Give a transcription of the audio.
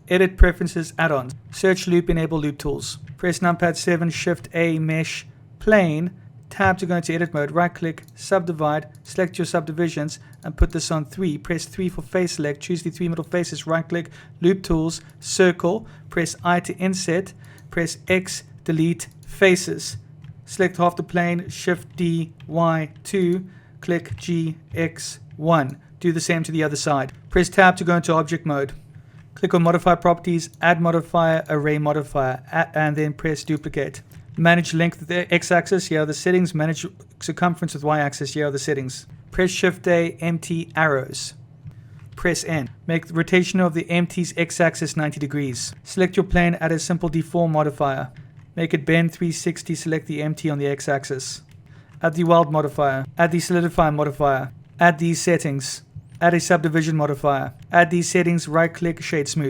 Edit preferences add-ons. Search loop, enable loop tools. Press numpad 7, shift A, mesh, plane. Tab to go into edit mode. Right click, subdivide, select your subdivisions and put this on 3. Press 3 for face select. Choose the 3 middle faces. Right click, loop tools, circle. Press I to inset. Press X, delete faces. Select half the plane, shift D, Y, 2. Click G, X, 1. Do the same to the other side. Press tab to go into object mode. Click on modify properties, add modifier, array modifier, and then press duplicate. Manage length with the x-axis, here are the settings. Manage circumference with y-axis, here are the settings. Press shift A, empty arrows. Press N. Make the rotation of the empty's x-axis 90 degrees. Select your plane, add a simple deform modifier. Make it bend 360, select the empty on the x-axis. Add the weld modifier. Add the solidify modifier. Add these settings. Add a subdivision modifier. Add these settings, right click, shade smooth.